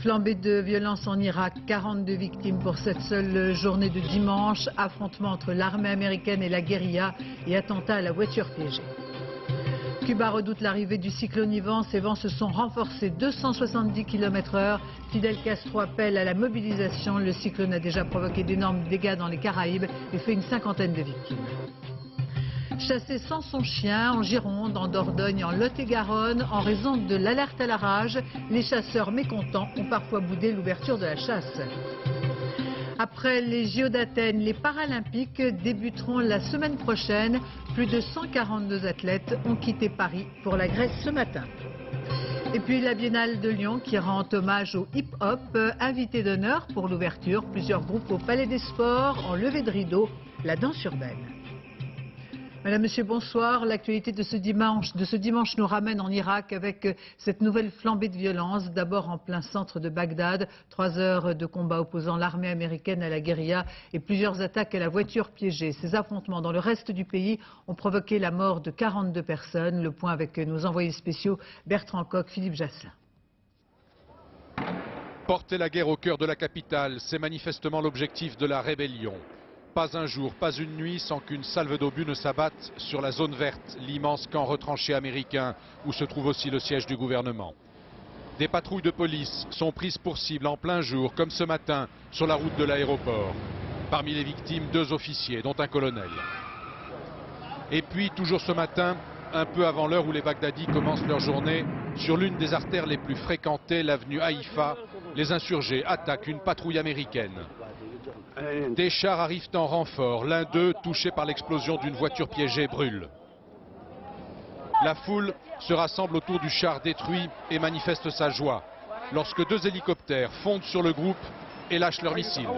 Flambée de violence en Irak, 42 victimes pour cette seule journée de dimanche. Affrontement entre l'armée américaine et la guérilla et attentat à la voiture piégée. Cuba redoute l'arrivée du cyclone Ivan. Ses vents se sont renforcés 270 km/h. Fidel Castro appelle à la mobilisation. Le cyclone a déjà provoqué d'énormes dégâts dans les Caraïbes et fait une cinquantaine de victimes. Chassé sans son chien en Gironde, en Dordogne, en Lot-et-Garonne, en raison de l'alerte à la rage, les chasseurs mécontents ont parfois boudé l'ouverture de la chasse. Après les JO d'Athènes, les Paralympiques débuteront la semaine prochaine. Plus de 142 athlètes ont quitté Paris pour la Grèce ce matin. Et puis la Biennale de Lyon qui rend hommage au hip-hop, invité d'honneur pour l'ouverture, plusieurs groupes au Palais des Sports, en levée de rideau, la danse urbaine. Madame, Monsieur, bonsoir. L'actualité de ce dimanche nous ramène en Irak avec cette nouvelle flambée de violence. D'abord en plein centre de Bagdad, 3 heures de combat opposant l'armée américaine à la guérilla et plusieurs attaques à la voiture piégée. Ces affrontements dans le reste du pays ont provoqué la mort de 42 personnes. Le point avec nos envoyés spéciaux Bertrand Coq, Philippe Jasselin. Porter la guerre au cœur de la capitale, c'est manifestement l'objectif de la rébellion. Pas un jour, pas une nuit sans qu'une salve d'obus ne s'abatte sur la zone verte, l'immense camp retranché américain où se trouve aussi le siège du gouvernement. Des patrouilles de police sont prises pour cible en plein jour, comme ce matin, sur la route de l'aéroport. Parmi les victimes, 2 officiers, dont un colonel. Et puis, toujours ce matin, un peu avant l'heure où les Bagdadis commencent leur journée, sur l'une des artères les plus fréquentées, l'avenue Haïfa, les insurgés attaquent une patrouille américaine. Des chars arrivent en renfort. L'un d'eux, touché par l'explosion d'une voiture piégée, brûle. La foule se rassemble autour du char détruit et manifeste sa joie lorsque 2 hélicoptères fondent sur le groupe et lâchent leurs missiles.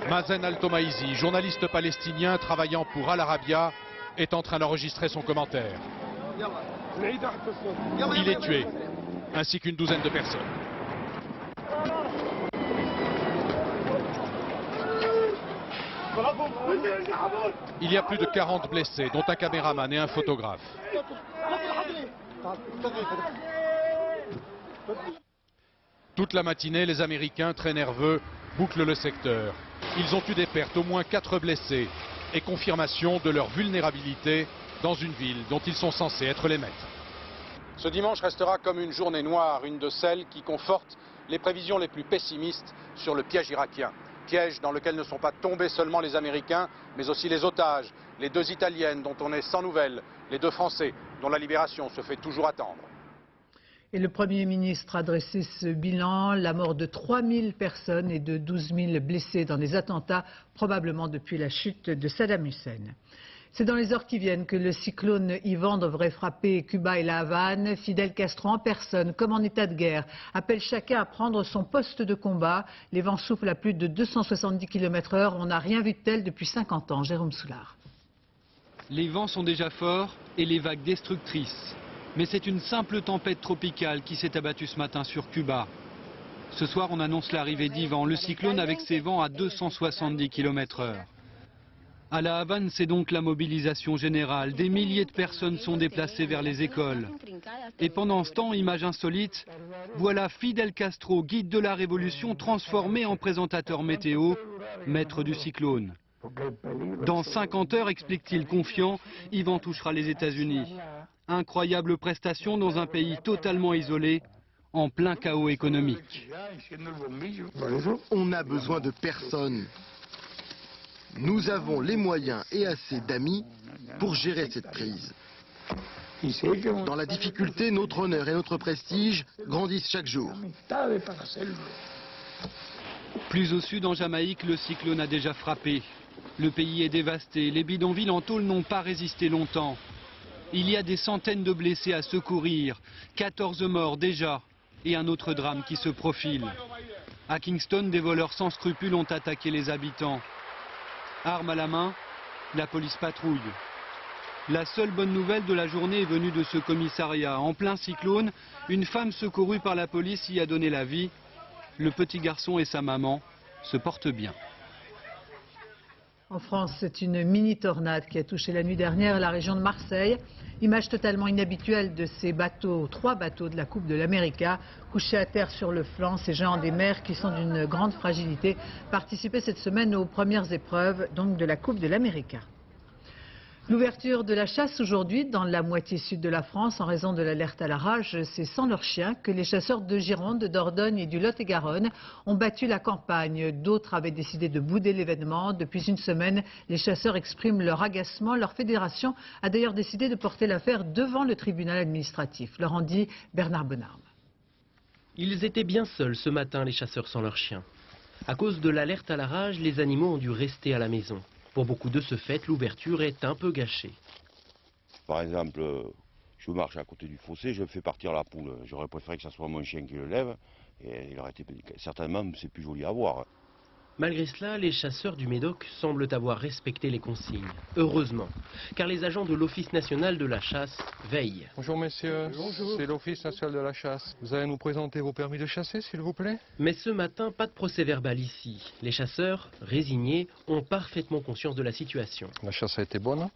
Mazen Al-Tomaïzi, journaliste palestinien travaillant pour Al Arabiya, est en train d'enregistrer son commentaire. Il est tué, ainsi qu'une douzaine de personnes. Il y a plus de 40 blessés, dont un caméraman et un photographe. Toute la matinée, les Américains, très nerveux, bouclent le secteur. Ils ont eu des pertes, au moins 4 blessés, et confirmation de leur vulnérabilité dans une ville dont ils sont censés être les maîtres. Ce dimanche restera comme une journée noire, une de celles qui confortent les prévisions les plus pessimistes sur le piège irakien. Piège dans lequel ne sont pas tombés seulement les Américains, mais aussi les otages, les 2 Italiennes dont on est sans nouvelles, les 2 Français dont la libération se fait toujours attendre. Et le Premier ministre a dressé ce bilan, la mort de 3000 personnes et de 12 000 blessés dans les attentats, probablement depuis la chute de Saddam Hussein. C'est dans les heures qui viennent que le cyclone Ivan devrait frapper Cuba et la Havane. Fidel Castro en personne, comme en état de guerre, appelle chacun à prendre son poste de combat. Les vents soufflent à plus de 270 km/h. On n'a rien vu de tel depuis 50 ans. Jérôme Soulard. Les vents sont déjà forts et les vagues destructrices. Mais c'est une simple tempête tropicale qui s'est abattue ce matin sur Cuba. Ce soir, on annonce l'arrivée d'Ivan, le cyclone avec ses vents à 270 km/h. À la Havane, c'est donc la mobilisation générale. Des milliers de personnes sont déplacées vers les écoles. Et pendant ce temps, image insolite, voilà Fidel Castro, guide de la révolution, transformé en présentateur météo, maître du cyclone. Dans 50 heures, explique-t-il confiant, Ivan touchera les États-Unis. Incroyable prestation dans un pays totalement isolé, en plein chaos économique. On a besoin de personne. Nous avons les moyens et assez d'amis pour gérer cette crise. Dans la difficulté, notre honneur et notre prestige grandissent chaque jour. Plus au sud, en Jamaïque, le cyclone a déjà frappé. Le pays est dévasté. Les bidonvilles en tôle n'ont pas résisté longtemps. Il y a des centaines de blessés à secourir, 14 morts déjà, et un autre drame qui se profile. À Kingston, des voleurs sans scrupules ont attaqué les habitants. Armes à la main, la police patrouille. La seule bonne nouvelle de la journée est venue de ce commissariat. En plein cyclone, une femme secourue par la police y a donné la vie. Le petit garçon et sa maman se portent bien. En France, c'est une mini-tornade qui a touché la nuit dernière la région de Marseille. Image totalement inhabituelle de ces bateaux, 3 bateaux de la Coupe de l'América, couchés à terre sur le flanc, ces géants des mers qui sont d'une grande fragilité, participaient cette semaine aux premières épreuves donc de la Coupe de l'América. L'ouverture de la chasse aujourd'hui dans la moitié sud de la France en raison de l'alerte à la rage, c'est sans leurs chiens que les chasseurs de Gironde, Dordogne et du Lot-et-Garonne ont battu la campagne. D'autres avaient décidé de bouder l'événement. Depuis une semaine, les chasseurs expriment leur agacement. Leur fédération a d'ailleurs décidé de porter l'affaire devant le tribunal administratif. Leur en dit Bernard Benarme. Ils étaient bien seuls ce matin, les chasseurs sans leurs chiens. À cause de l'alerte à la rage, les animaux ont dû rester à la maison. Pour beaucoup de ce fait, l'ouverture est un peu gâchée. Par exemple, je marche à côté du fossé, je fais partir la poule. J'aurais préféré que ce soit mon chien qui le lève. Et il aurait été certainement, c'est plus joli à voir. Malgré cela, les chasseurs du Médoc semblent avoir respecté les consignes. Heureusement, car les agents de l'Office national de la chasse veillent. Bonjour messieurs, c'est l'Office national de la chasse. Vous allez nous présenter vos permis de chasser s'il vous plaît? Mais ce matin, pas de procès verbal ici. Les chasseurs, résignés, ont parfaitement conscience de la situation. La chasse a été bonne, hein?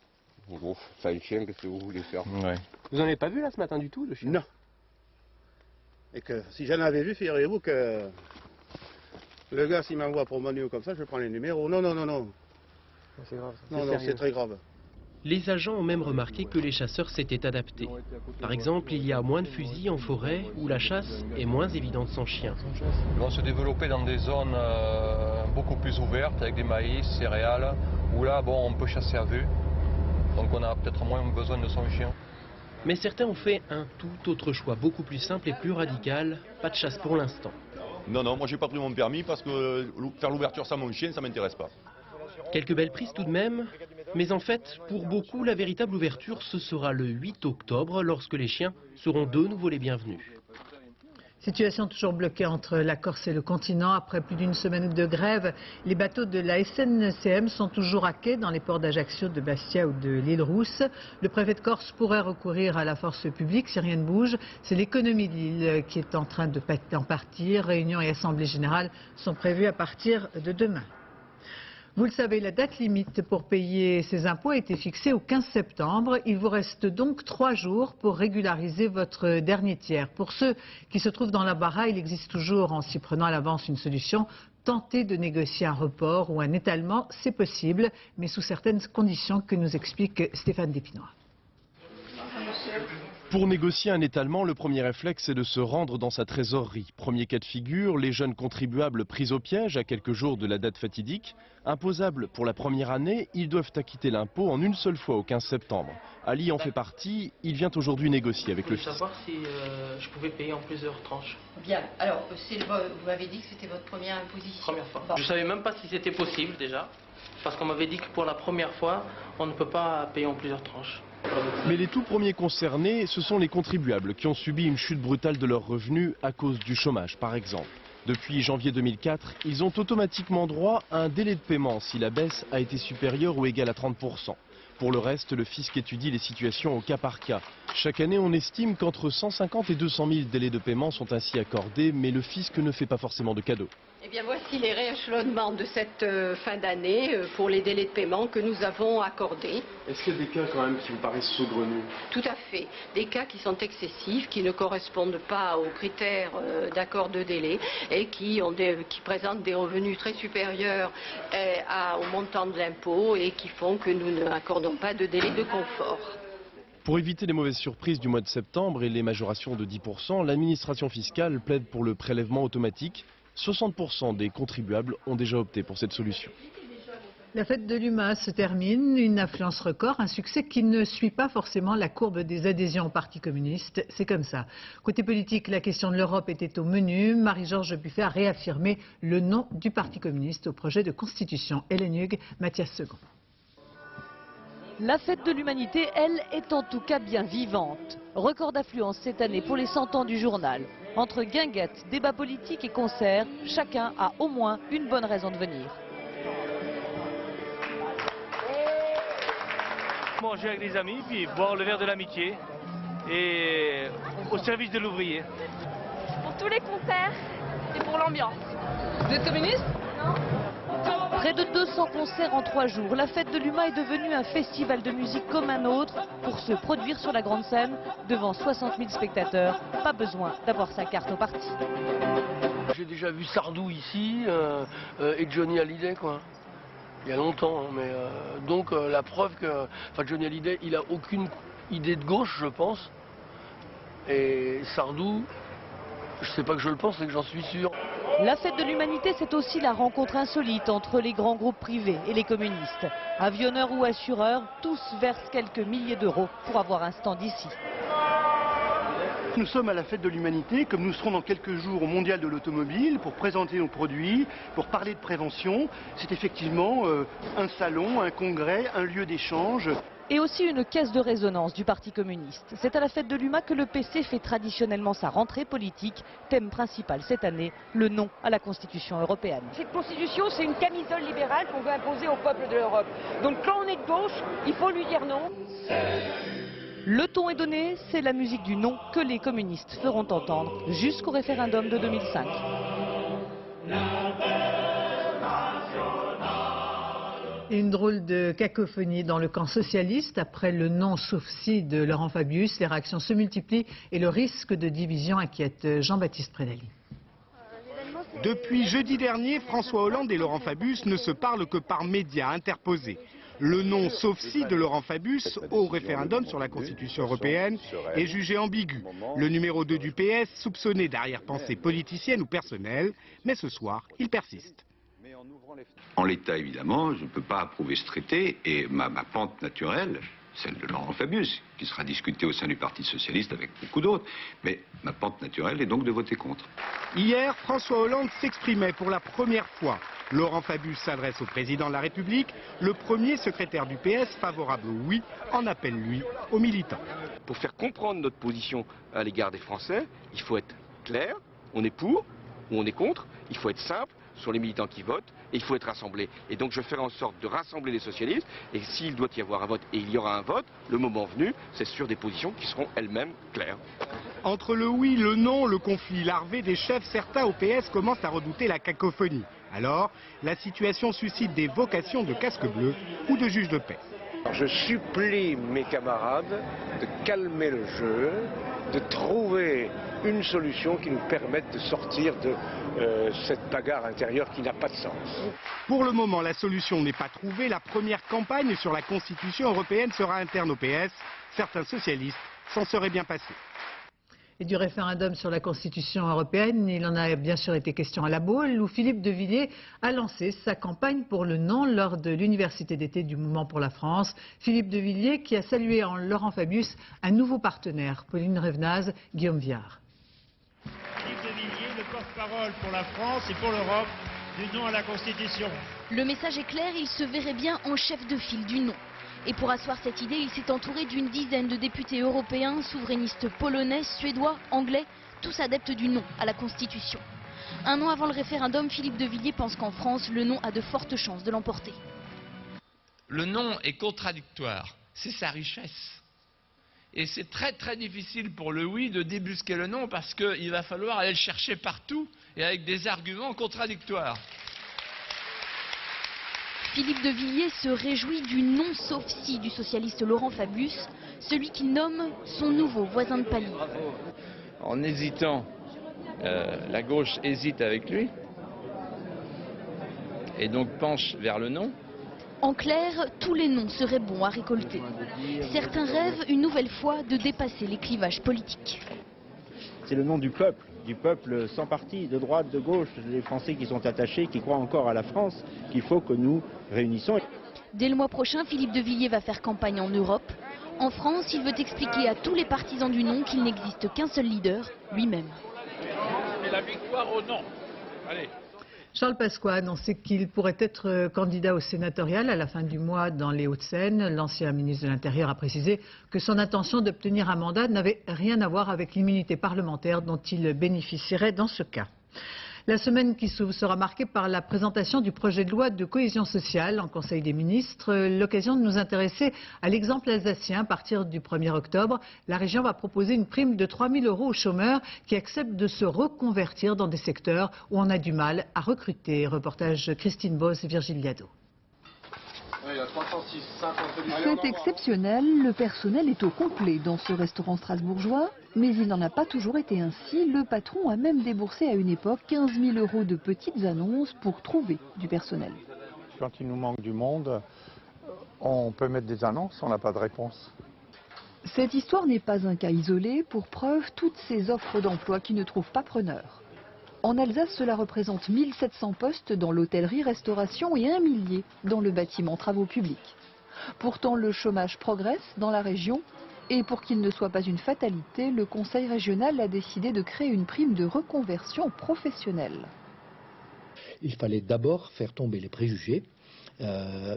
Bon, c'est un chien, qu'est-ce que vous voulez faire? Ouais. Vous n'en avez pas vu là ce matin du tout, le chien? Non. Et que si j'en avais vu, figurez-vous que le gars, s'il m'envoie pour Manu comme ça, je prends les numéros. Non, non, non, non. C'est grave. Non, non, c'est très grave. Les agents ont même remarqué que les chasseurs s'étaient adaptés. Par exemple, il y a moins de fusils en forêt où la chasse est moins évidente sans chien. Ils vont se développer dans des zones beaucoup plus ouvertes avec des maïs, céréales, où là, bon, on peut chasser à vue. Donc on a peut-être moins besoin de son chien. Mais certains ont fait un tout autre choix, beaucoup plus simple et plus radical. Pas de chasse pour l'instant. Non, non, moi j'ai pas pris mon permis parce que faire l'ouverture sans mon chien, ça m'intéresse pas. Quelques belles prises tout de même, mais en fait, pour beaucoup, la véritable ouverture, ce sera le 8 octobre, lorsque les chiens seront de nouveau les bienvenus. Situation toujours bloquée entre la Corse et le continent. Après plus d'une semaine de grève, les bateaux de la SNCM sont toujours à quai dans les ports d'Ajaccio, de Bastia ou de l'île Rousse. Le préfet de Corse pourrait recourir à la force publique si rien ne bouge. C'est l'économie de l'île qui est en train d'en partir. Réunion et assemblée générale sont prévues à partir de demain. Vous le savez, la date limite pour payer ses impôts a été fixée au 15 septembre. Il vous reste donc 3 jours pour régulariser votre dernier tiers. Pour ceux qui se trouvent dans l'embarras, il existe toujours, en s'y prenant à l'avance, une solution. Tenter de négocier un report ou un étalement, c'est possible, mais sous certaines conditions que nous explique Stéphane Despinois. Pour négocier un étalement, le premier réflexe est de se rendre dans sa trésorerie. Premier cas de figure, les jeunes contribuables pris au piège à quelques jours de la date fatidique. Imposables pour la première année, ils doivent acquitter l'impôt en une seule fois au 15 septembre. Ali en fait partie, il vient aujourd'hui négocier avec le fisc. Je voulais savoir si je pouvais payer en plusieurs tranches. Bien, alors vous m'avez dit que c'était votre première imposition. Première fois. Bon. Je ne savais même pas si c'était possible déjà, parce qu'on m'avait dit que pour la première fois, on ne peut pas payer en plusieurs tranches. Mais les tout premiers concernés, ce sont les contribuables qui ont subi une chute brutale de leurs revenus à cause du chômage, par exemple. Depuis janvier 2004, ils ont automatiquement droit à un délai de paiement si la baisse a été supérieure ou égale à 30%. Pour le reste, le fisc étudie les situations au cas par cas. Chaque année, on estime qu'entre 150 et 200 000 délais de paiement sont ainsi accordés, mais le fisc ne fait pas forcément de cadeaux. Eh bien, voici les rééchelonnements de cette fin d'année pour les délais de paiement que nous avons accordés. Est-ce qu'il y a des cas quand même qui vous paraissent saugrenus? Tout à fait. Des cas qui sont excessifs, qui ne correspondent pas aux critères d'accord de délai et qui présentent des revenus très supérieurs au montant de l'impôt et qui font que nous n'accordons pas de délai de confort. Pour éviter les mauvaises surprises du mois de septembre et les majorations de 10%, l'administration fiscale plaide pour le prélèvement automatique. 60% des contribuables ont déjà opté pour cette solution. La fête de l'UMA se termine, une affluence record, un succès qui ne suit pas forcément la courbe des adhésions au Parti communiste. C'est comme ça. Côté politique, la question de l'Europe était au menu. Marie-Georges Buffet a réaffirmé le nom du Parti communiste au projet de constitution. Hélène Hugues, Mathias Second. La fête de l'humanité, elle, est en tout cas bien vivante. Record d'affluence cette année pour les 100 ans du journal. Entre guinguettes, débats politiques et concerts, chacun a au moins une bonne raison de venir. Manger avec des amis, puis boire le verre de l'amitié et au service de l'ouvrier. Pour tous les concerts et pour l'ambiance. Vous êtes communiste? Non. Près de 200 concerts en 3 jours, la fête de l'UMA est devenue un festival de musique comme un autre pour se produire sur la grande scène devant 60 000 spectateurs. Pas besoin d'avoir sa carte au parti. J'ai déjà vu Sardou ici et Johnny Hallyday, quoi. Il y a longtemps, hein, mais donc la preuve que Johnny Hallyday, il a aucune idée de gauche, je pense. Et Sardou, je sais pas que je le pense, c'est que j'en suis sûr. La fête de l'humanité, c'est aussi la rencontre insolite entre les grands groupes privés et les communistes. Avionneurs ou assureurs, tous versent quelques milliers d'euros pour avoir un stand ici. Nous sommes à la fête de l'humanité, comme nous serons dans quelques jours au Mondial de l'automobile pour présenter nos produits, pour parler de prévention. C'est effectivement un salon, un congrès, un lieu d'échange. Et aussi une caisse de résonance du Parti communiste. C'est à la fête de l'UMA que le PC fait traditionnellement sa rentrée politique. Thème principal cette année, le non à la Constitution européenne. Cette Constitution, c'est une camisole libérale qu'on veut imposer au peuple de l'Europe. Donc quand on est de gauche, il faut lui dire non. Le ton est donné, c'est la musique du non que les communistes feront entendre jusqu'au référendum de 2005. Une drôle de cacophonie dans le camp socialiste. Après le non sauf si de Laurent Fabius, les réactions se multiplient et le risque de division inquiète Jean-Baptiste Prédali. Depuis jeudi dernier, François Hollande et Laurent Fabius ne se parlent que par médias interposés. Le non sauf si de Laurent Fabius au référendum sur la Constitution européenne est jugé ambigu. Le numéro 2 du PS soupçonné d'arrière-pensée politicienne ou personnelle, mais ce soir, il persiste. En l'état, évidemment, je ne peux pas approuver ce traité et ma pente naturelle, celle de Laurent Fabius, qui sera discutée au sein du Parti socialiste avec beaucoup d'autres, mais ma pente naturelle est donc de voter contre. Hier, François Hollande s'exprimait pour la première fois. Laurent Fabius s'adresse au président de la République. Le premier secrétaire du PS, favorable au oui, en appelle, lui, aux militants. Pour faire comprendre notre position à l'égard des Français, il faut être clair, on est pour ou on est contre, il faut être simple sur les militants qui votent, et il faut être rassemblé. Et donc je ferai en sorte de rassembler les socialistes, et s'il doit y avoir un vote, et il y aura un vote, le moment venu, c'est sur des positions qui seront elles-mêmes claires. Entre le oui, le non, le conflit larvé des chefs, certains au PS commencent à redouter la cacophonie. Alors, la situation suscite des vocations de casque bleu ou de juge de paix. Je supplie mes camarades de calmer le jeu, de trouver une solution qui nous permette de sortir de cette bagarre intérieure qui n'a pas de sens. Pour le moment, la solution n'est pas trouvée. La première campagne sur la Constitution européenne sera interne au PS. Certains socialistes s'en seraient bien passés. Et du référendum sur la Constitution européenne, il en a bien sûr été question à La Baule, où Philippe de Villiers a lancé sa campagne pour le non lors de l'université d'été du Mouvement pour la France. Philippe de Villiers qui a salué en Laurent Fabius un nouveau partenaire, Pauline Revenaz, Guillaume Viard. Philippe de Villiers, le porte-parole pour la France et pour l'Europe du non à la Constitution. Le message est clair, il se verrait bien en chef de file du non. Et pour asseoir cette idée, il s'est entouré d'une dizaine de députés européens, souverainistes polonais, suédois, anglais, tous adeptes du non à la Constitution. Un an avant le référendum, Philippe de Villiers pense qu'en France, le non a de fortes chances de l'emporter. Le non est contradictoire, c'est sa richesse. Et c'est très très difficile pour le oui de débusquer le non parce qu'il va falloir aller le chercher partout et avec des arguments contradictoires. Philippe de Villiers se réjouit du non sauf si du socialiste Laurent Fabius, celui qu'il nomme son nouveau voisin de palier. En hésitant, la gauche hésite avec lui et donc penche vers le non. En clair, tous les noms seraient bons à récolter. Certains rêvent une nouvelle fois de dépasser les clivages politiques. C'est le nom du peuple sans parti, de droite, de gauche, les Français qui sont attachés, qui croient encore à la France, qu'il faut que nous réunissons. Dès le mois prochain, Philippe de Villiers va faire campagne en Europe. En France, il veut expliquer à tous les partisans du non qu'il n'existe qu'un seul leader, lui-même. C'est la victoire au non. Allez. Charles Pasqua a annoncé qu'il pourrait être candidat au sénatorial à la fin du mois dans les Hauts-de-Seine. L'ancien ministre de l'Intérieur a précisé que son intention d'obtenir un mandat n'avait rien à voir avec l'immunité parlementaire dont il bénéficierait dans ce cas. La semaine qui s'ouvre sera marquée par la présentation du projet de loi de cohésion sociale en Conseil des ministres. L'occasion de nous intéresser à l'exemple alsacien. À partir du 1er octobre, la région va proposer une prime de 3 000 € aux chômeurs qui acceptent de se reconvertir dans des secteurs où on a du mal à recruter. Reportage Christine Boss et Virgile Liado. C'est exceptionnel, le personnel est au complet dans ce restaurant strasbourgeois, mais il n'en a pas toujours été ainsi. Le patron a même déboursé à une époque 15 000 € de petites annonces pour trouver du personnel. Quand il nous manque du monde, on peut mettre des annonces, on n'a pas de réponse. Cette histoire n'est pas un cas isolé, pour preuve toutes ces offres d'emploi qui ne trouvent pas preneur. En Alsace, cela représente 1700 postes dans l'hôtellerie-restauration et 1 millier dans le bâtiment travaux publics. Pourtant, le chômage progresse dans la région et pour qu'il ne soit pas une fatalité, le Conseil régional a décidé de créer une prime de reconversion professionnelle. Il fallait d'abord faire tomber les préjugés.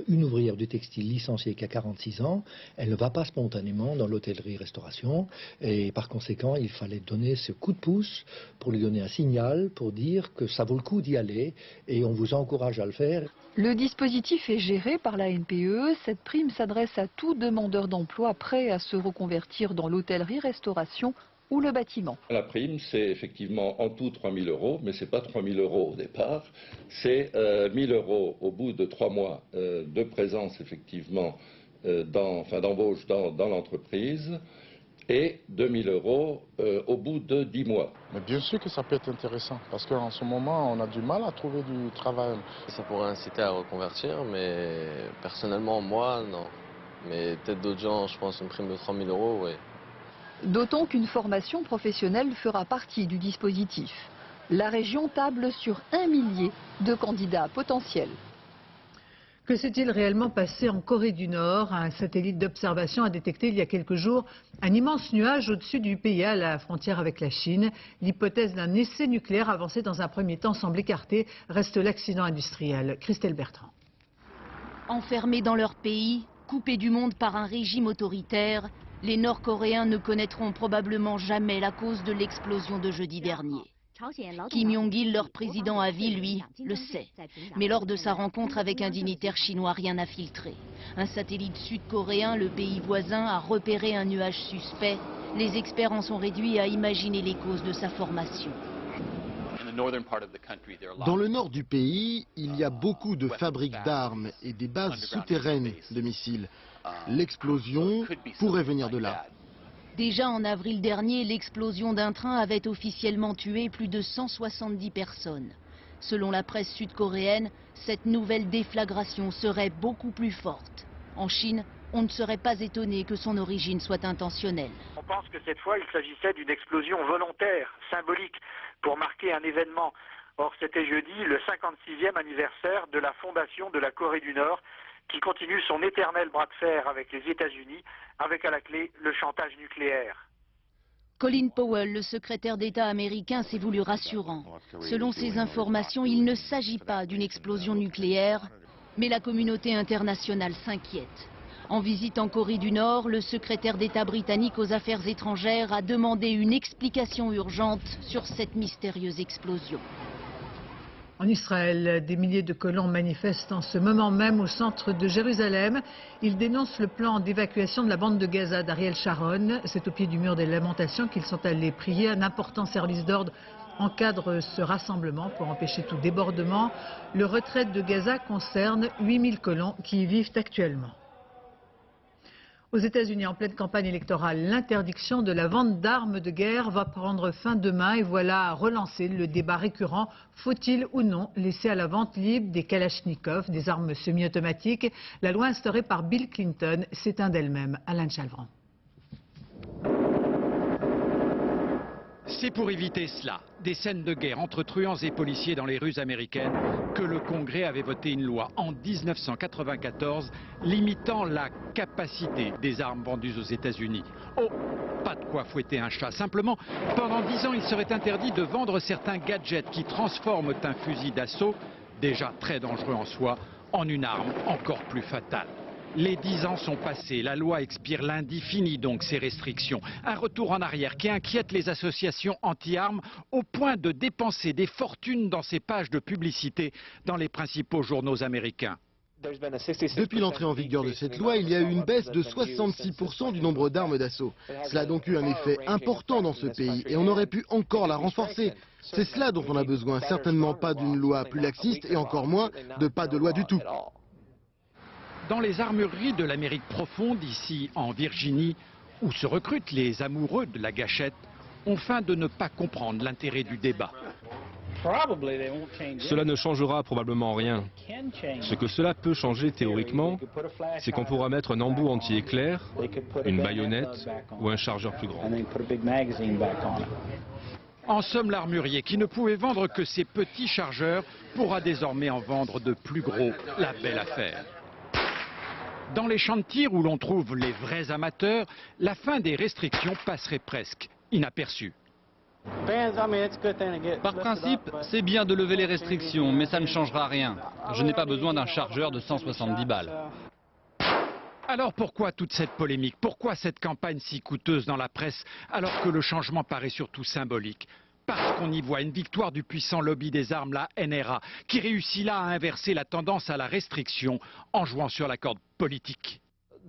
Une ouvrière du textile licenciée qui a 46 ans, elle ne va pas spontanément dans l'hôtellerie-restauration et par conséquent il fallait donner ce coup de pouce pour lui donner un signal pour dire que ça vaut le coup d'y aller et on vous encourage à le faire. Le dispositif est géré par la NPE. Cette prime s'adresse à tout demandeur d'emploi prêt à se reconvertir dans l'hôtellerie-restauration ou le bâtiment. La prime, c'est effectivement en tout 3 000 € mais ce n'est pas 3 000 € au départ, c'est 1 000 € au bout de 3 mois de présence effectivement, d'embauche dans l'entreprise et 2 000 € au bout de 10 mois. Mais bien sûr que ça peut être intéressant, parce qu'en ce moment, on a du mal à trouver du travail. Ça pourrait inciter à reconvertir, mais personnellement, moi, non. Mais peut-être d'autres gens, je pense, une prime de 3 000 €, oui. D'autant qu'une formation professionnelle fera partie du dispositif. La région table sur 1 millier de candidats potentiels. Que s'est-il réellement passé en Corée du Nord? Un satellite d'observation a détecté il y a quelques jours un immense nuage au-dessus du pays à la frontière avec la Chine. L'hypothèse d'un essai nucléaire avancé dans un premier temps semble écartée. Reste l'accident industriel. Christelle Bertrand. Enfermés dans leur pays, coupés du monde par un régime autoritaire, les Nord-Coréens ne connaîtront probablement jamais la cause de l'explosion de jeudi dernier. Kim Jong-il, leur président à vie, lui, le sait. Mais lors de sa rencontre avec un dignitaire chinois, rien n'a filtré. Un satellite sud-coréen, le pays voisin, a repéré un nuage suspect. Les experts en sont réduits à imaginer les causes de sa formation. Dans le nord du pays, il y a beaucoup de fabriques d'armes et des bases souterraines de missiles. L'explosion pourrait venir de là. Déjà en avril dernier, l'explosion d'un train avait officiellement tué plus de 170 personnes. Selon la presse sud-coréenne, cette nouvelle déflagration serait beaucoup plus forte. En Chine, on ne serait pas étonné que son origine soit intentionnelle. On pense que cette fois, il s'agissait d'une explosion volontaire, symbolique, pour marquer un événement. Or, c'était jeudi le 56e anniversaire de la fondation de la Corée du Nord, qui continue son éternel bras de fer avec les États-Unis, avec à la clé le chantage nucléaire. Colin Powell, le secrétaire d'État américain, s'est voulu rassurant. Selon ses informations, il ne s'agit pas d'une explosion nucléaire, mais la communauté internationale s'inquiète. En visite en Corée du Nord, le secrétaire d'État britannique aux Affaires étrangères a demandé une explication urgente sur cette mystérieuse explosion. En Israël, des milliers de colons manifestent en ce moment même au centre de Jérusalem. Ils dénoncent le plan d'évacuation de la bande de Gaza d'Ariel Sharon. C'est au pied du mur des lamentations qu'ils sont allés prier. Un important service d'ordre encadre ce rassemblement pour empêcher tout débordement. Le retrait de Gaza concerne 8000 colons qui y vivent actuellement. Aux États-Unis, en pleine campagne électorale, l'interdiction de la vente d'armes de guerre va prendre fin demain et voilà relancé le débat récurrent. Faut-il ou non laisser à la vente libre des Kalachnikov, des armes semi-automatiques? La loi instaurée par Bill Clinton s'éteint d'elle-même. Alain Chalvran. C'est pour éviter cela, des scènes de guerre entre truands et policiers dans les rues américaines, que le Congrès avait voté une loi en 1994 limitant la capacité des armes vendues aux États-Unis. Oh, pas de quoi fouetter un chat. Simplement, pendant 10 ans, il serait interdit de vendre certains gadgets qui transforment un fusil d'assaut, déjà très dangereux en soi, en une arme encore plus fatale. Les 10 ans sont passés, la loi expire lundi, fini donc ces restrictions. Un retour en arrière qui inquiète les associations anti-armes au point de dépenser des fortunes dans ces pages de publicité dans les principaux journaux américains. Depuis l'entrée en vigueur de cette loi, il y a eu une baisse de 66% du nombre d'armes d'assaut. Cela a donc eu un effet important dans ce pays et on aurait pu encore la renforcer. C'est cela dont on a besoin, certainement pas d'une loi plus laxiste et encore moins de pas de loi du tout. Dans les armureries de l'Amérique profonde, ici en Virginie, où se recrutent les amoureux de la gâchette, on feint de ne pas comprendre l'intérêt du débat. Cela ne changera probablement rien. Ce que cela peut changer théoriquement, c'est qu'on pourra mettre un embout anti-éclair, une baïonnette ou un chargeur plus grand. En somme, l'armurier qui ne pouvait vendre que ses petits chargeurs pourra désormais en vendre de plus gros. La belle affaire. Dans les champs de tir où l'on trouve les vrais amateurs, la fin des restrictions passerait presque inaperçue. Par principe, c'est bien de lever les restrictions, mais ça ne changera rien. Je n'ai pas besoin d'un chargeur de 170 balles. Alors pourquoi toute cette polémique? Pourquoi cette campagne si coûteuse dans la presse alors que le changement paraît surtout symbolique? Parce qu'on y voit une victoire du puissant lobby des armes, la NRA, qui réussit là à inverser la tendance à la restriction en jouant sur la corde politique.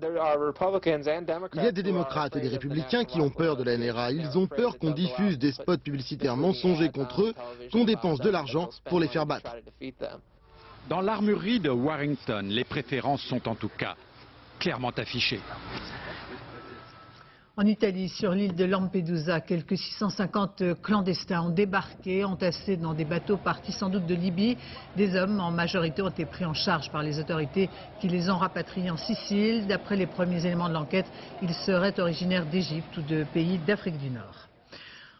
Il y a des démocrates et des républicains qui ont peur de la NRA. Ils ont peur qu'on diffuse des spots publicitaires mensongers contre eux, qu'on dépense de l'argent pour les faire battre. Dans l'armurerie de Warrington, les préférences sont en tout cas clairement affichées. En Italie, sur l'île de Lampedusa, quelques 650 clandestins ont débarqué, entassés dans des bateaux partis sans doute de Libye. Des hommes, en majorité, ont été pris en charge par les autorités qui les ont rapatriés en Sicile. D'après les premiers éléments de l'enquête, ils seraient originaires d'Égypte ou de pays d'Afrique du Nord.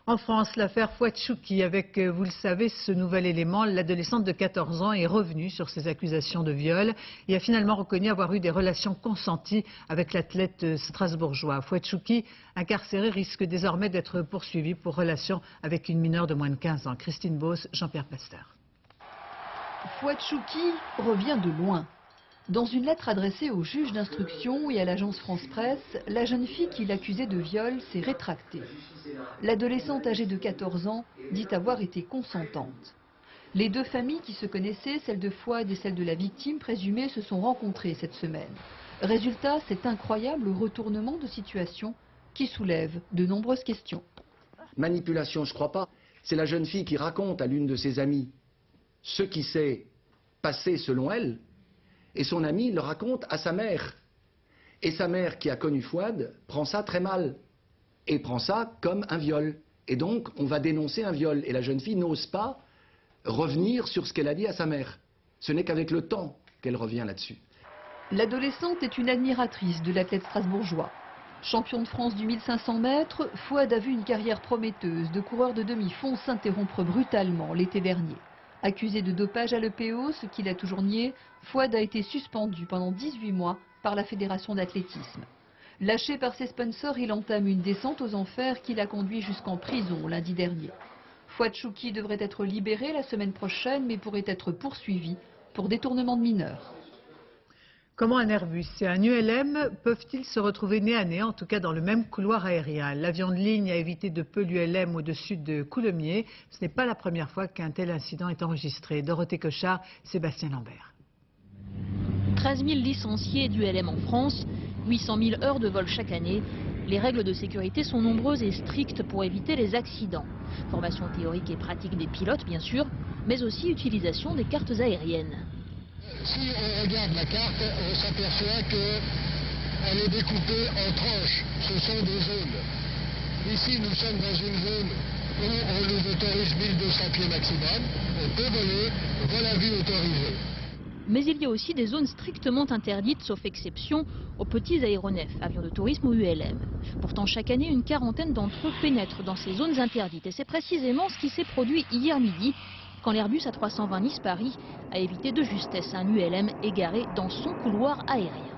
En France, l'affaire Fouad Chouki, avec, vous le savez, ce nouvel élément, l'adolescente de 14 ans est revenue sur ses accusations de viol et a finalement reconnu avoir eu des relations consenties avec l'athlète strasbourgeois. Fouad Chouki, incarcéré, risque désormais d'être poursuivi pour relation avec une mineure de moins de 15 ans. Christine Beauce, Jean-Pierre Pasteur. Fouad Chouki revient de loin. Dans une lettre adressée au juge d'instruction et à l'agence France-Presse, la jeune fille qui l'accusait de viol s'est rétractée. L'adolescente âgée de 14 ans dit avoir été consentante. Les deux familles qui se connaissaient, celle de Fouad et celle de la victime présumée, se sont rencontrées cette semaine. Résultat, cet incroyable retournement de situation qui soulève de nombreuses questions. Manipulation, je ne crois pas. C'est la jeune fille qui raconte à l'une de ses amies ce qui s'est passé selon elle. Et son ami le raconte à sa mère. Et sa mère, qui a connu Fouad, prend ça très mal. Et prend ça comme un viol. Et donc, on va dénoncer un viol. Et la jeune fille n'ose pas revenir sur ce qu'elle a dit à sa mère. Ce n'est qu'avec le temps qu'elle revient là-dessus. L'adolescente est une admiratrice de l'athlète strasbourgeois. Champion de France du 1500 mètres, Fouad a vu une carrière prometteuse de coureur de demi-fond s'interrompre brutalement l'été dernier. Accusé de dopage à l'EPO, ce qu'il a toujours nié, Fouad a été suspendu pendant 18 mois par la Fédération d'athlétisme. Lâché par ses sponsors, il entame une descente aux enfers qui l'a conduit jusqu'en prison lundi dernier. Fouad Chouki devrait être libéré la semaine prochaine, mais pourrait être poursuivi pour détournement de mineurs. Comment un Airbus et un ULM peuvent-ils se retrouver nez à nez, en tout cas dans le même couloir aérien? L'avion de ligne a évité de peu l'ULM au-dessus de Coulommiers. Ce n'est pas la première fois qu'un tel incident est enregistré. Dorothée Cochard, Sébastien Lambert. 13 000 licenciés d'ULM en France, 800 000 heures de vol chaque année. Les règles de sécurité sont nombreuses et strictes pour éviter les accidents. Formation théorique et pratique des pilotes, bien sûr, mais aussi utilisation des cartes aériennes. Si on regarde la carte, on s'aperçoit qu'elle est découpée en tranches. Ce sont des zones. Ici, nous sommes dans une zone où on nous autorise 1200 pieds maximum. On peut voler, vol à vue autorisé. Mais il y a aussi des zones strictement interdites, sauf exception, aux petits aéronefs, avions de tourisme ou ULM. Pourtant, chaque année, une quarantaine d'entre eux pénètrent dans ces zones interdites. Et c'est précisément ce qui s'est produit hier midi, quand l'Airbus A320 Nice-Paris a évité de justesse un ULM égaré dans son couloir aérien.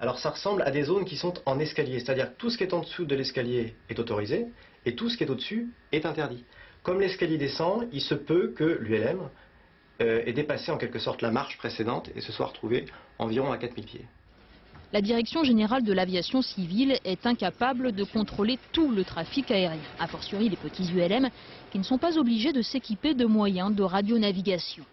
Alors ça ressemble à des zones qui sont en escalier, c'est-à-dire que tout ce qui est en dessous de l'escalier est autorisé et tout ce qui est au-dessus est interdit. Comme l'escalier descend, il se peut que l'ULM ait dépassé en quelque sorte la marche précédente et se soit retrouvé environ à 4000 pieds. La Direction générale de l'aviation civile est incapable de contrôler tout le trafic aérien, a fortiori les petits ULM qui ne sont pas obligés de s'équiper de moyens de radionavigation.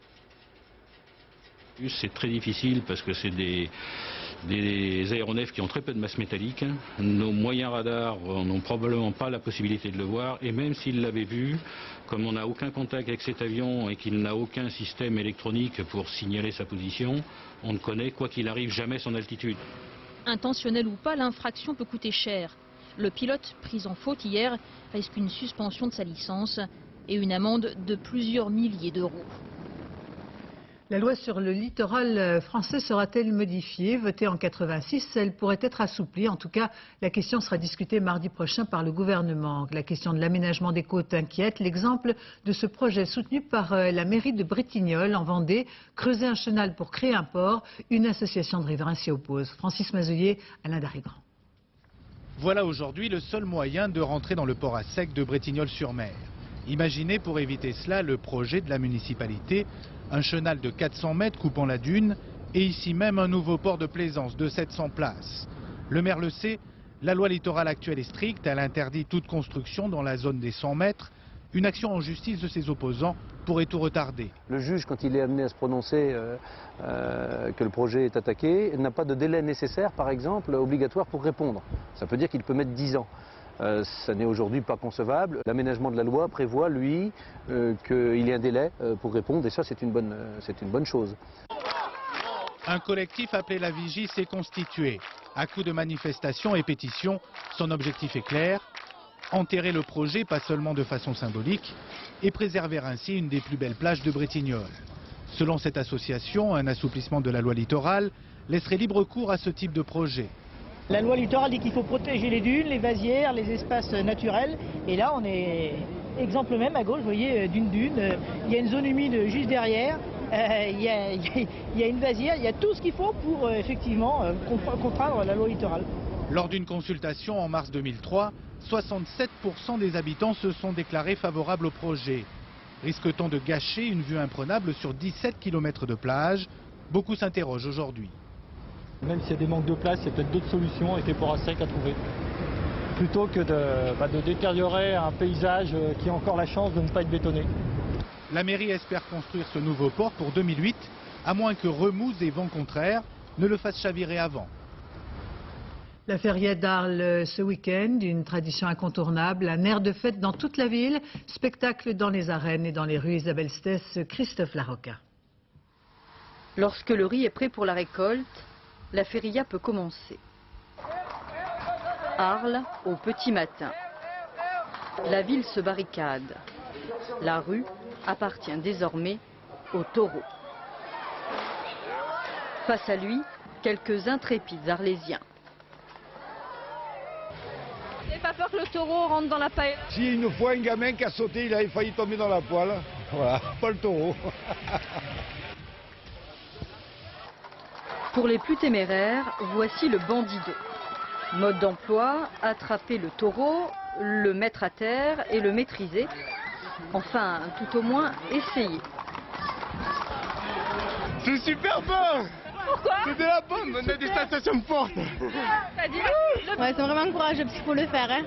C'est très difficile parce que c'est des aéronefs qui ont très peu de masse métallique. Nos moyens radars n'ont probablement pas la possibilité de le voir, et même s'ils l'avaient vu, comme on n'a aucun contact avec cet avion et qu'il n'a aucun système électronique pour signaler sa position, on ne connaît quoi qu'il arrive jamais son altitude. Intentionnelle ou pas, l'infraction peut coûter cher. Le pilote pris en faute hier risque une suspension de sa licence et une amende de plusieurs milliers d'euros. La loi sur le littoral français sera-t-elle modifiée? Votée en 86, elle pourrait être assouplie. En tout cas, la question sera discutée mardi prochain par le gouvernement. La question de l'aménagement des côtes inquiète. L'exemple de ce projet soutenu par la mairie de Bretignolles en Vendée, creuser un chenal pour créer un port, une association de riverains s'y oppose. Francis Mazouillet, Alain Darigrand. Voilà aujourd'hui le seul moyen de rentrer dans le port à sec de Bretignolles-sur-Mer. Imaginez pour éviter cela le projet de la municipalité, un chenal de 400 mètres coupant la dune et ici même un nouveau port de plaisance de 700 places. Le maire le sait, la loi littorale actuelle est stricte, elle interdit toute construction dans la zone des 100 mètres. Une action en justice de ses opposants pourrait tout retarder. Le juge, quand il est amené à se prononcer que le projet est attaqué, n'a pas de délai nécessaire, par exemple, obligatoire pour répondre. Ça peut dire qu'il peut mettre 10 ans. Ça n'est aujourd'hui pas concevable. L'aménagement de la loi prévoit, lui, qu'il y ait un délai pour répondre, et ça, c'est une bonne chose. Un collectif appelé La Vigie s'est constitué. À coups de manifestations et pétitions, son objectif est clair, enterrer le projet, pas seulement de façon symbolique, et préserver ainsi une des plus belles plages de Bretignolles. Selon cette association, un assouplissement de la loi littorale laisserait libre cours à ce type de projet. La loi littorale dit qu'il faut protéger les dunes, les vasières, les espaces naturels. Et là, on est exemple même à gauche, vous voyez, d'une dune. Il y a une zone humide juste derrière. Il y a une vasière. Il y a tout ce qu'il faut pour effectivement contraindre la loi littorale. Lors d'une consultation en mars 2003, 67% des habitants se sont déclarés favorables au projet. Risque-t-on de gâcher une vue imprenable sur 17 km de plage? Beaucoup s'interrogent aujourd'hui. Même s'il y a des manques de place, il y a peut-être d'autres solutions avec les ports à sec à trouver. Plutôt que de détériorer un paysage qui a encore la chance de ne pas être bétonné. La mairie espère construire ce nouveau port pour 2008, à moins que remous et vents contraires ne le fassent chavirer avant. La Fériette d'Arles ce week-end, une tradition incontournable, un air de fête dans toute la ville, spectacle dans les arènes et dans les rues. Isabelle Stess, Christophe Larocca. Lorsque le riz est prêt pour la récolte, la feria peut commencer. Arles, au petit matin. La ville se barricade. La rue appartient désormais au taureau. Face à lui, quelques intrépides Arlésiens. Vous n'avez pas peur que le taureau rentre dans la paille? Si une fois un gamin qui a sauté, il a failli tomber dans la poêle. Voilà, pas le taureau. Pour les plus téméraires, voici le bandido. Mode d'emploi, attraper le taureau, le mettre à terre et le maîtriser. Enfin, tout au moins, essayer. C'est super fort! Pourquoi? C'est de la bombe, on a des sensations fortes. Ouais, c'est vraiment courageux parce qu'il faut le faire. Hein.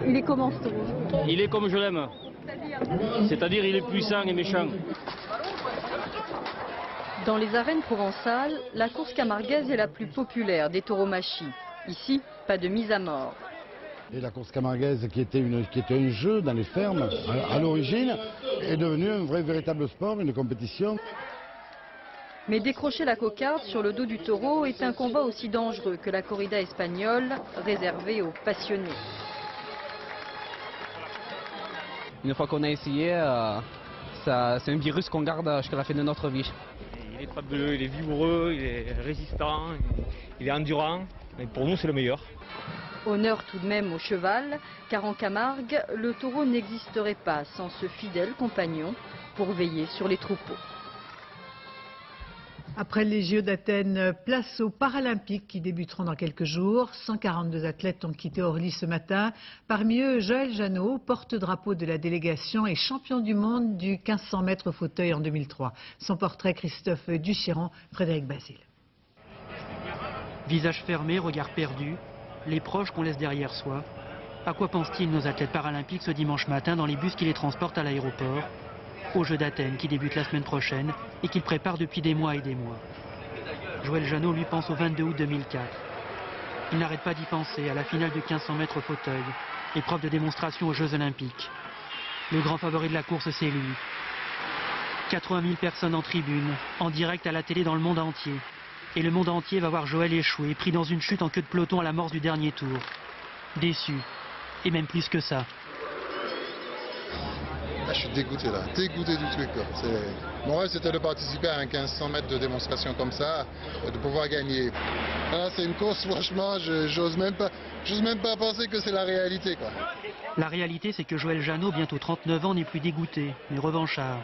Il est comment ce taureau? Il est comme je l'aime. C'est-à-dire il est puissant et méchant. Dans les arènes provençales, la course camarguaise est la plus populaire des tauromachis. Ici, pas de mise à mort. Et la course camarguaise, qui était un jeu dans les fermes à l'origine, est devenue un véritable sport, une compétition. Mais décrocher la cocarde sur le dos du taureau est un combat aussi dangereux que la corrida espagnole, réservée aux passionnés. Une fois qu'on a essayé, c'est un virus qu'on garde jusqu'à la fin de notre vie. Il est fabuleux, il est vigoureux, il est résistant, il est endurant. Et pour nous, c'est le meilleur. Honneur tout de même au cheval, car en Camargue, le taureau n'existerait pas sans ce fidèle compagnon pour veiller sur les troupeaux. Après les JO d'Athènes, place aux Paralympiques qui débuteront dans quelques jours. 142 athlètes ont quitté Orly ce matin. Parmi eux, Joël Janot, porte-drapeau de la délégation et champion du monde du 1500 mètres fauteuil en 2003. Son portrait, Christophe Duchiron, Frédéric Basile. Visage fermé, regard perdu, les proches qu'on laisse derrière soi. À quoi pensent-ils nos athlètes paralympiques ce dimanche matin dans les bus qui les transportent à l'aéroport? Aux Jeux d'Athènes qui débutent la semaine prochaine et qu'ils préparent depuis des mois et des mois. Joël Janot lui pense au 22 août 2004. Il n'arrête pas d'y penser à la finale du 1500 mètres fauteuil, épreuve de démonstration aux Jeux Olympiques. Le grand favori de la course, c'est lui. 80 000 personnes en tribune, en direct à la télé dans le monde entier. Et le monde entier va voir Joël échouer, pris dans une chute en queue de peloton à l'amorce du dernier tour. Déçu, et même plus que ça. Je suis dégoûté là, dégoûté du truc. Mon rêve c'était de participer à un 1500 mètres de démonstration comme ça, de pouvoir gagner. Là c'est une course, franchement, j'ose même pas penser que c'est la réalité, quoi. La réalité c'est que Joël Janot, bientôt 39 ans, n'est plus dégoûté, mais revanchard.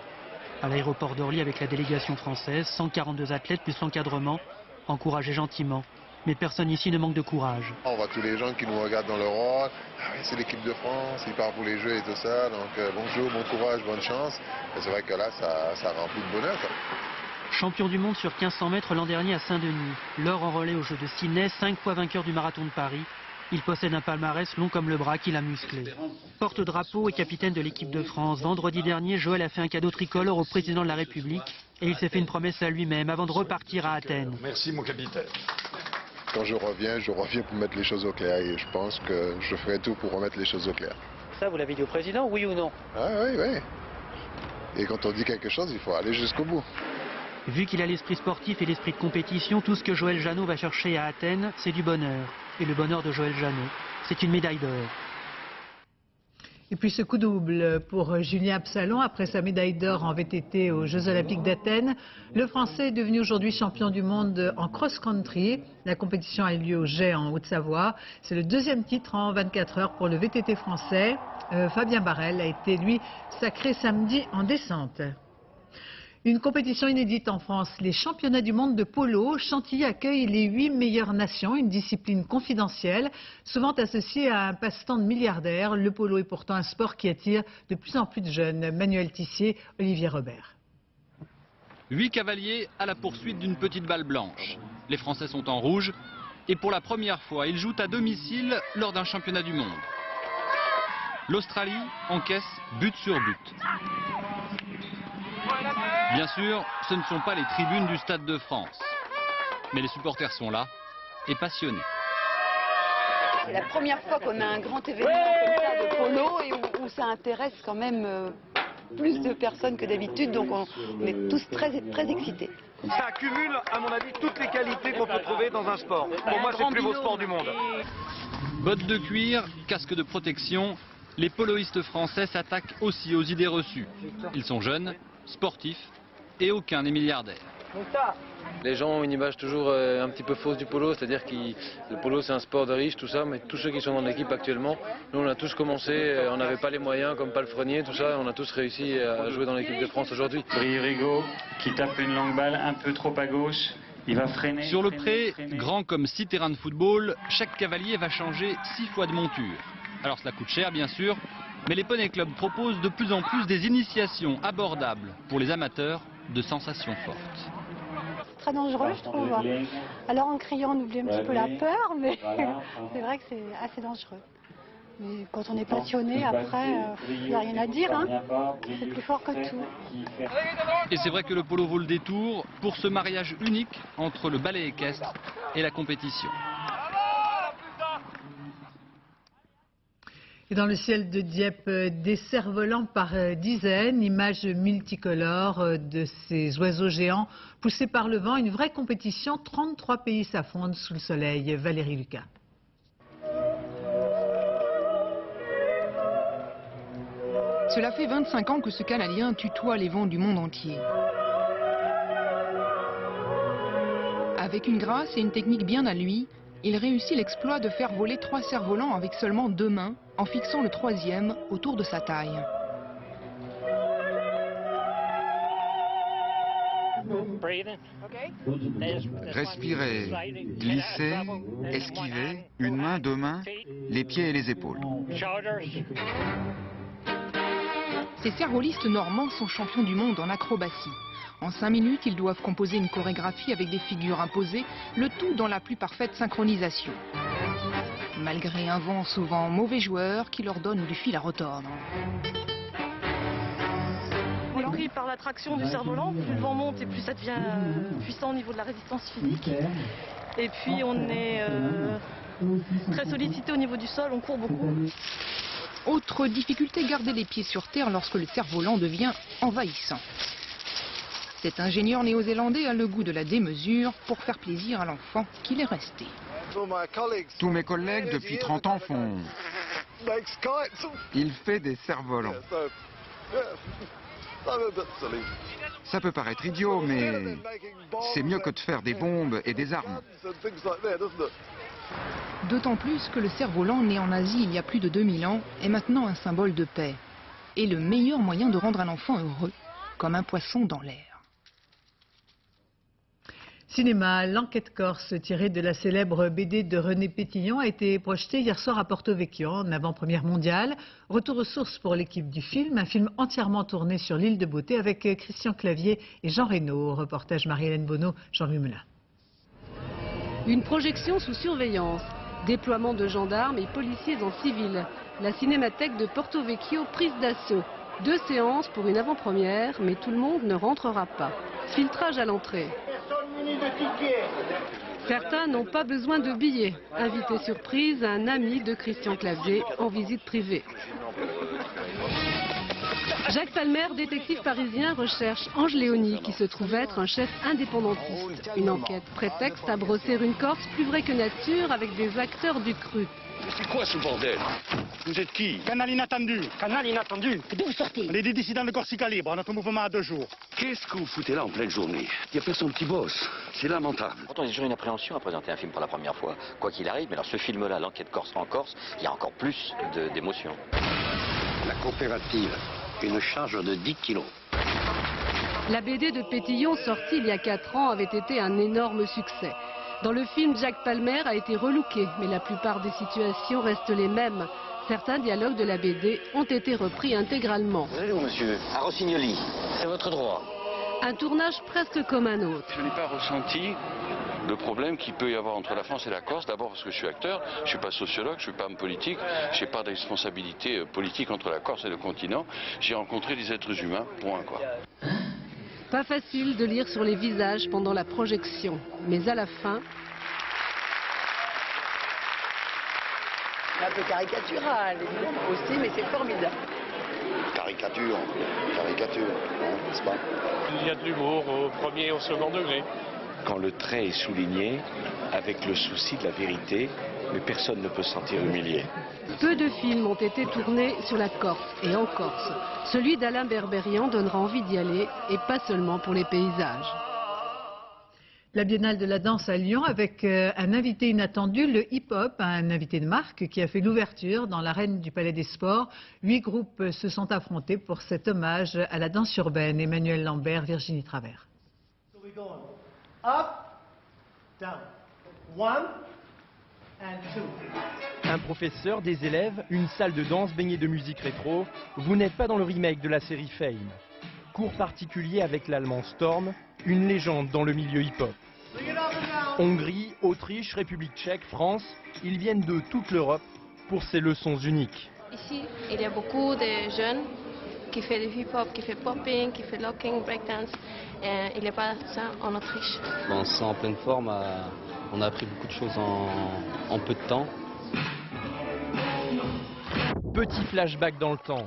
À l'aéroport d'Orly avec la délégation française, 142 athlètes plus l'encadrement, encouragés gentiment. Mais personne ici ne manque de courage. On voit tous les gens qui nous regardent dans leur rôle. Ah oui, c'est l'équipe de France, ils partent pour les Jeux et tout ça. Donc bonjour, bon courage, bonne chance. Et c'est vrai que là, ça remplit de bonheur, quoi. Champion du monde sur 1500 mètres l'an dernier à Saint-Denis. L'or en relais aux Jeux de Sydney, 5 fois vainqueur du marathon de Paris. Il possède un palmarès long comme le bras qu'il a musclé. Porte-drapeau et capitaine de l'équipe de France. Vendredi dernier, Joël a fait un cadeau tricolore au président de la République. Et il s'est fait une promesse à lui-même avant de repartir à Athènes. Merci mon capitaine. Quand je reviens pour mettre les choses au clair et je pense que je ferai tout pour remettre les choses au clair. Ça, vous l'avez dit au président, oui ou non? Ah oui, oui. Et quand on dit quelque chose, il faut aller jusqu'au bout. Vu qu'il a l'esprit sportif et l'esprit de compétition, tout ce que Joël Janot va chercher à Athènes, c'est du bonheur. Et le bonheur de Joël Janot, c'est une médaille d'or. Et puis ce coup double pour Julien Absalon après sa médaille d'or en VTT aux Jeux Olympiques d'Athènes. Le Français est devenu aujourd'hui champion du monde en cross-country. La compétition a eu lieu au Jet en Haute-Savoie. C'est le deuxième titre en 24 heures pour le VTT français. Fabien Barrel a été, lui, sacré samedi en descente. Une compétition inédite en France, les championnats du monde de polo. Chantilly accueille les 8 meilleures nations, une discipline confidentielle, souvent associée à un passe-temps de milliardaires. Le polo est pourtant un sport qui attire de plus en plus de jeunes. Manuel Tissier, Olivier Robert. 8 cavaliers à la poursuite d'une petite balle blanche. Les Français sont en rouge et pour la première fois, ils jouent à domicile lors d'un championnat du monde. L'Australie encaisse but sur but. Bien sûr, ce ne sont pas les tribunes du Stade de France. Mais les supporters sont là et passionnés. C'est la première fois qu'on a un grand événement comme ça de polo et où ça intéresse quand même plus de personnes que d'habitude. Donc on est tous très excités. Ça accumule, à mon avis, toutes les qualités qu'on peut trouver dans un sport. Pour moi, c'est le plus beau sport du monde. Bottes de cuir, casque de protection, les poloistes français s'attaquent aussi aux idées reçues. Ils sont jeunes, sportifs et aucun n'est milliardaire. Les gens ont une image toujours un petit peu fausse du polo, c'est-à-dire que le polo c'est un sport de riches, tout ça, mais tous ceux qui sont dans l'équipe actuellement, nous on a tous commencé, on n'avait pas les moyens comme Palefrenier, tout ça, on a tous réussi à jouer dans l'équipe de France aujourd'hui. Rigo qui tape une longue balle un peu trop à gauche, il va freiner. Sur le pré, grand comme 6 terrains de football, chaque cavalier va changer 6 fois de monture. Alors cela coûte cher bien sûr, mais les Poney Club proposent de plus en plus des initiations abordables pour les amateurs de sensations fortes. Très dangereux, je trouve. Alors en criant, on oublie un petit peu la peur, mais c'est vrai que c'est assez dangereux. Mais quand on est passionné, après, il n'y a rien à dire, hein. C'est plus fort que tout. Et c'est vrai que le polo vaut le détour pour ce mariage unique entre le ballet équestre et la compétition. Et dans le ciel de Dieppe, des cerfs-volants par dizaines, images multicolores de ces oiseaux géants poussés par le vent. Une vraie compétition, 33 pays s'affrontent sous le soleil. Valérie Lucas. Cela fait 25 ans que ce Canadien tutoie les vents du monde entier. Avec une grâce et une technique bien à lui, il réussit l'exploit de faire voler 3 cerfs-volants avec seulement 2 mains, en fixant le 3e autour de sa taille. Respirer, glisser, esquiver, une main, deux mains, les pieds et les épaules. Ces cervolistes normands sont champions du monde en acrobatie. En 5 minutes, ils doivent composer une chorégraphie avec des figures imposées, le tout dans la plus parfaite synchronisation. Malgré un vent souvent mauvais joueur qui leur donne du fil à retordre. On est pris par l'attraction du cerf-volant, plus le vent monte et plus ça devient puissant au niveau de la résistance physique. Et puis on est très sollicité au niveau du sol, on court beaucoup. Autre difficulté, garder les pieds sur terre lorsque le cerf-volant devient envahissant. Cet ingénieur néo-zélandais a le goût de la démesure pour faire plaisir à l'enfant qu'il est resté. Tous mes collègues depuis 30 ans font... Il fait des cerfs-volants. Ça peut paraître idiot, mais c'est mieux que de faire des bombes et des armes. D'autant plus que le cerf-volant, né en Asie il y a plus de 2000 ans, est maintenant un symbole de paix. Et le meilleur moyen de rendre un enfant heureux, comme un poisson dans l'air. Cinéma, l'enquête corse tirée de la célèbre BD de René Pétillon a été projetée hier soir à Porto Vecchio en avant-première mondiale. Retour aux sources pour l'équipe du film, un film entièrement tourné sur l'île de Beauté avec Christian Clavier et Jean Reno. Reportage Marie-Hélène Bonneau, Jean-Louis Melin. Une projection sous surveillance, déploiement de gendarmes et policiers en civil. La cinémathèque de Porto Vecchio prise d'assaut. 2 séances pour une avant-première, mais tout le monde ne rentrera pas. Filtrage à l'entrée. Certains n'ont pas besoin de billets. Invité surprise, un ami de Christian Clavier en visite privée. Jacques Palmer, détective parisien, recherche Ange Léonie, qui se trouve être un chef indépendantiste. Une enquête prétexte à brosser une Corse plus vraie que nature avec des acteurs du cru. C'est quoi ce bordel? Vous êtes qui? Canal inattendu. Canal inattendu? D'où vous sortez? On est des dissidents de Corsica Libre, notre mouvement a 2 jours. Qu'est-ce que vous foutez là en pleine journée? Il n'y a personne qui bosse. C'est lamentable. Pourtant, il y a toujours une appréhension à présenter un film pour la première fois. Quoi qu'il arrive, mais alors ce film-là, l'enquête corse en Corse, il y a encore plus d'émotion. La coopérative, une charge de 10 kilos. La BD de Pétillon, sortie il y a 4 ans, avait été un énorme succès. Dans le film, Jacques Palmer a été relooké, mais la plupart des situations restent les mêmes. Certains dialogues de la BD ont été repris intégralement. Vous allez où, monsieur? À Rossignoli. C'est votre droit. Un tournage presque comme un autre. Je n'ai pas ressenti le problème qu'il peut y avoir entre la France et la Corse. D'abord parce que je suis acteur, je ne suis pas sociologue, je ne suis pas homme politique, je n'ai pas de responsabilité politique entre la Corse et le continent. J'ai rencontré des êtres humains, point quoi. Pas facile de lire sur les visages pendant la projection, mais à la fin... Un peu caricatural, aussi, mais c'est formidable. Caricature, n'est-ce pas? Il y a de l'humour au premier et au second degré. Quand le trait est souligné, avec le souci de la vérité, mais personne ne peut se sentir humilié. Peu de films ont été tournés sur la Corse et en Corse. Celui d'Alain Berberian donnera envie d'y aller, et pas seulement pour les paysages. La Biennale de la danse à Lyon avec un invité inattendu, le hip-hop, un invité de marque qui a fait l'ouverture dans l'arène du Palais des Sports. 8 groupes se sont affrontés pour cet hommage à la danse urbaine. Emmanuel Lambert, Virginie Travers. Up, down, 1 and 2. Un professeur, des élèves, une salle de danse baignée de musique rétro. Vous n'êtes pas dans le remake de la série Fame. Cours particulier avec l'allemand Storm, une légende dans le milieu hip-hop. Hongrie, Autriche, République tchèque, France, ils viennent de toute l'Europe pour ces leçons uniques. Ici, il y a beaucoup de jeunes qui font du hip-hop, qui font popping, qui font locking, breakdance. Et il n'y a pas ça en Autriche. On se sent en pleine forme, on a appris beaucoup de choses en peu de temps. Petit flashback dans le temps.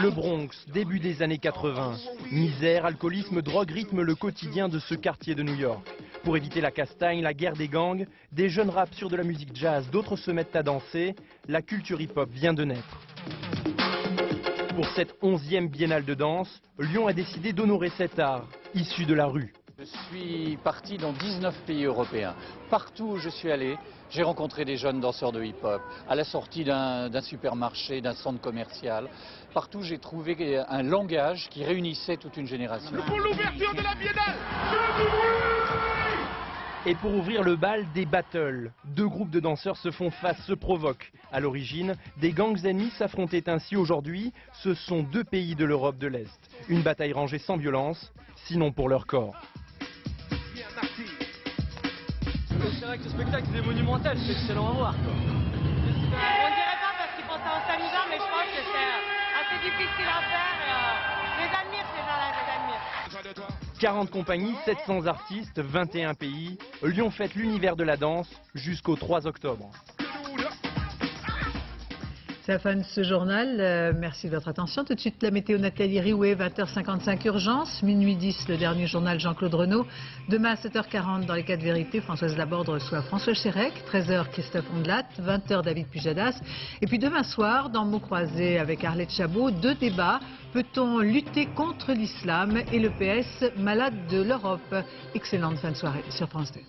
Le Bronx, début des années 80. Misère, alcoolisme, drogue rythment le quotidien de ce quartier de New York. Pour éviter la castagne, la guerre des gangs, des jeunes rappent sur de la musique jazz, d'autres se mettent à danser. La culture hip-hop vient de naître. Pour cette 11e biennale de danse, Lyon a décidé d'honorer cet art, issu de la rue. Je suis parti dans 19 pays européens. Partout où je suis allé, j'ai rencontré des jeunes danseurs de hip-hop. À la sortie d'un supermarché, d'un centre commercial. Partout, j'ai trouvé un langage qui réunissait toute une génération. Pour l'ouverture de la Biennale, Et pour ouvrir le bal, des battles. Deux groupes de danseurs se font face, se provoquent. À l'origine, des gangs ennemis s'affrontaient ainsi. Aujourd'hui, ce sont deux pays de l'Europe de l'Est. Une bataille rangée sans violence, sinon pour leur corps. C'est vrai que ce spectacle est monumental, c'est excellent à voir. Quoi. On dirait pas parce qu'ils pensent en s'amusant, mais je pense que c'est assez difficile à faire. Je les admire ces gens-là, je les admire. 40 compagnies, 700 artistes, 21 pays. Lyon fête l'univers de la danse jusqu'au 3 octobre. C'est la fin de ce journal. Merci de votre attention. Tout de suite, la météo Nathalie Riouet, 20h55 urgence. Minuit 10, le dernier journal Jean-Claude Renaud. Demain à 7h40, dans les 4 vérités, Françoise Laborde reçoit François Chérec. 13h, Christophe Ondelat. 20h, David Pujadas. Et puis demain soir, dans Mots croisés avec Arlette Chabot, 2 débats. Peut-on lutter contre l'islam et le PS malade de l'Europe? Excellente fin de soirée sur France 2.